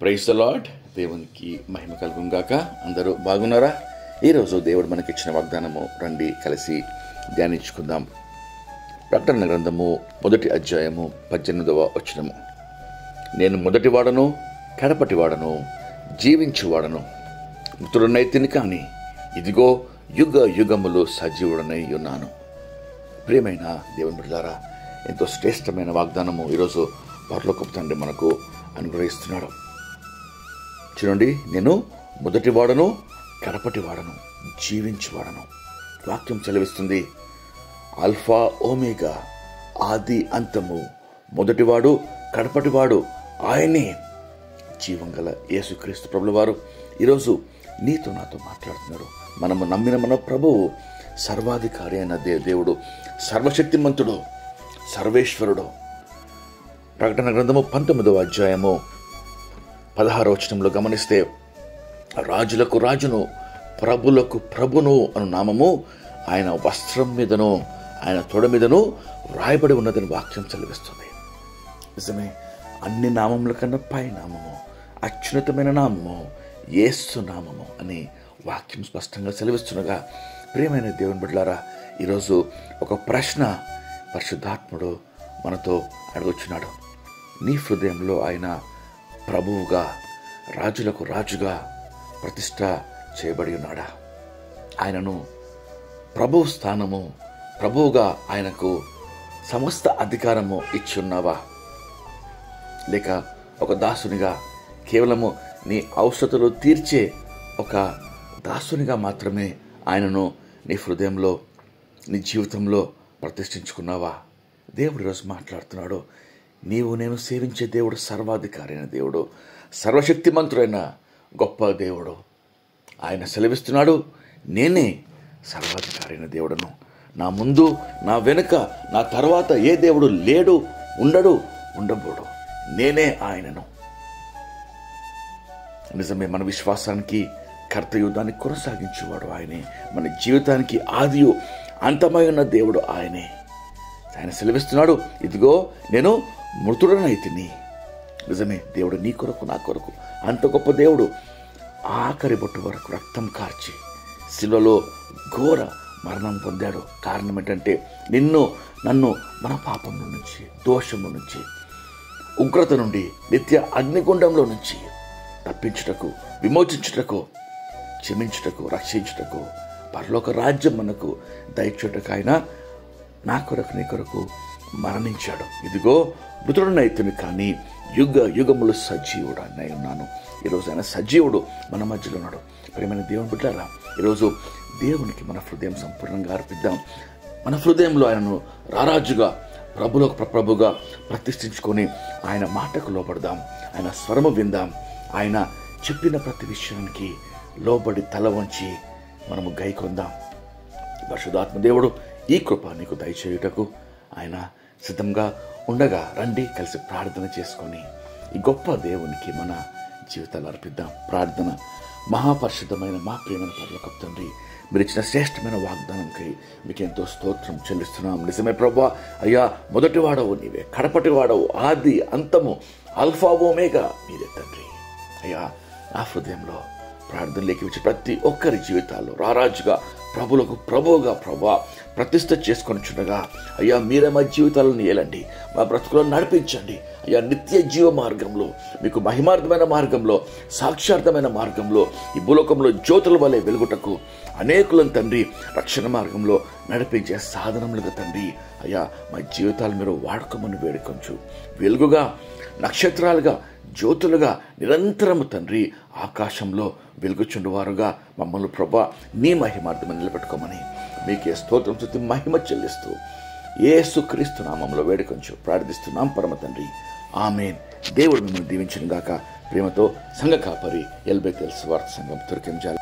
Praise the lord. దేవునికి మహిమ కలుగును గాక. అందరూ బాగున్నారా? ఈరోజు దేవుడు మనకిచ్చిన వాగ్దానము రండి కలిసి ధ్యానించుకుందాం. ప్రకటన గ్రంథము 1వ అధ్యాయము 18వ వచనము. నేను మొదటివాడను కడపటివాడను జీవించువాడను, మృతుడనైతిని కానీ ఇదిగో యుగ యుగములు సజీవుడనై ఉన్నాను. ప్రియమైన దేవుని బిడ్డలారా, ఎంతో శ్రేష్టమైన వాగ్దానము ఈరోజు పరలోకపు తండ్రి మనకు అనుగ్రహిస్తున్నాడు. చూడండి, నేను మొదటివాడను కడపటివాడను జీవించువాడను. వాక్యం సెలవిస్తుంది, ఆల్ఫా ఓమేగా, ఆది అంతము, మొదటివాడు కడపటివాడు ఆయనే. జీవం గల యేసుక్రీస్తు ప్రభుల వారు ఈరోజు నీతో నాతో మాట్లాడుతున్నారు. మనము నమ్మిన మన ప్రభువు సర్వాధికారి అయిన దేవుడు, సర్వశక్తిమంతుడు, సర్వేశ్వరుడు. ప్రకటన గ్రంథము 19వ అధ్యాయము 16వ వచనంలో గమనిస్తే, రాజులకు రాజును ప్రభులకు ప్రభును అను నామము ఆయన వస్త్రం మీదను ఆయన తొడ మీదను వ్రాయబడి ఉన్నదని వాక్యం సెలవిస్తుంది. నిజమే, అన్ని నామముల కన్నా పై నామము, అత్యున్నతమైన నామము యేసు నామము అని వాక్యం స్పష్టంగా సెలవిస్తుండగా, ప్రియమైన దేవుని బిడ్డలారా, ఈరోజు ఒక ప్రశ్న పరిశుద్ధాత్ముడు మనతో అడుగుచున్నాడు. నీ హృదయంలో ఆయన ప్రభువుగా, రాజులకు రాజుగా ప్రతిష్ట చేయబడి ఉన్నాడా? ఆయనను ప్రభువు స్థానము, ప్రభువుగా ఆయనకు సమస్త అధికారము ఇచ్చి ఉన్నావా? లేక ఒక దాసునిగా, కేవలము నీ అవసరతలు తీర్చే ఒక దాసునిగా మాత్రమే ఆయనను నీ హృదయంలో, నీ జీవితంలో ప్రతిష్ఠించుకున్నావా? దేవుడు ఈరోజు మాట్లాడుతున్నాడు. నీవు నేను సేవించే దేవుడు సర్వాధికారి అయిన దేవుడు, సర్వశక్తిమంతుడైన గొప్ప దేవుడు. ఆయన సెలవిస్తున్నాడు, నేనే సర్వాధికారి అయిన దేవుడను. నా ముందు, నా వెనుక, నా తర్వాత ఏ దేవుడు లేడు, ఉండడు, ఉండబోడు. నేనే ఆయనను. నిజమే, మన విశ్వాసానికి కర్తయు దాన్ని కొనసాగించేవాడు ఆయనే. మన జీవితానికి ఆదియు అంతమై ఉన్న దేవుడు ఆయనే. ఆయన సెలవిస్తున్నాడు, ఇదిగో నేను మృతుడనైతిని. నిజమే, దేవుడు నీ కొరకు, నా కొరకు అంత గొప్ప దేవుడు ఆఖరి బొట్టు వరకు రక్తం కార్చి శిలువలో ఘోర మరణం పొందాడు. కారణం ఏంటంటే, నిన్ను నన్ను మన పాపంలో నుంచి, దోషము నుంచి, ఉగ్రత నుండి, నిత్య అగ్నిగుండంలో నుంచి తప్పించుటకు, విమోచించుటకు, క్షమించుటకు, రక్షించుటకు, పరలోక రాజ్యం మనకు దయచేటకు ఆయన నా కొరకు, నీ కొరకు మరణించాడు. ఇదిగో మృతుడనైతిని కానీ యుగ యుగములు సజీవుడనై ఉన్నాను. ఈరోజు ఆయన సజీవుడు మన మధ్యలో ఉన్నాడు. ప్రియమైన దేవుని బిడ్డలారా, ఈరోజు దేవునికి మన హృదయం సంపూర్ణంగా అర్పిద్దాం. మన హృదయంలో ఆయనను రారాజుగా, ప్రభుగా ప్రతిష్ఠించుకొని ఆయన మాటకు లోబడదాం. ఆయన స్వరము విందాం. ఆయన చెప్పిన ప్రతి విషయానికి లోబడి తల వంచి మనము గైకొందాం. పరిశుద్ధాత్మ దేవుడు ఈ కృప నీకు దయచేయుటకు ఆయన సిద్ధంగా ఉండగా, రండి కలిసి ప్రార్థన చేసుకొని ఈ గొప్ప దేవునికి మన జీవితాలు అర్పిద్దాం. ప్రార్థన. మహాపరిశుద్ధమైన మా ప్రియమైన పరలోకపు తండ్రి, మీరు ఇచ్చిన శ్రేష్టమైన వాగ్దానంకై మీకు ఎంతో స్తోత్రం చెల్లిస్తున్నాం. నిజమే ప్రభువా, అయ్యా మొదటి వాడవు నీవే, కడపటి వాడవు, ఆది అంతము, ఆల్ఫా ఓమేగా మీరే తండ్రి. అయ్యా నా హృదయంలో ప్రార్థనలోకి వచ్చి ప్రతి ఒక్కరి జీవితాల్లో రారాజుగా, ప్రభులకు ప్రభువుగా ప్రభా ప్రతిష్ఠ చేసుకొని చుండగా, అయ్యా మీరే మా జీవితాలను ఏలండి, మా బ్రతుకులను నడిపించండి. అయ్యా నిత్య జీవ మార్గంలో, మీకు మహిమార్థమైన మార్గంలో, సాక్షార్థమైన మార్గంలో, ఈ భూలోకంలో జ్యోతుల వలె వెలుగుటకు అనేకులను తండ్రి రక్షణ మార్గంలో నడిపించే సాధనములుగా తండ్రి, అయ్యా మా జీవితాలు మీరు వాడుకోమని వేడుకొంచు. వెలుగుగా, నక్షత్రాలుగా, జ్యోతులుగా నిరంతరము తండ్రి ఆకాశంలో వెలుగుచుండువారుగా మమ్మల్ని ప్రభా నీ మహిమార్థమని నిలబెట్టుకోమని మీకే స్తోత్రం, స్తుతి, మహిమ చెల్లిస్తూ యేసుక్రీస్తు నామములో వేడుకొంచు ప్రార్థిస్తున్నాం పరమ తండ్రి. ఆమేన్. దేవుడు మిమ్మల్ని దీవించును గాక. ప్రేమతో సంఘ కాపరి ఎల్బెతెల్ స్వార్థ సంఘం తుర్కెంజాల.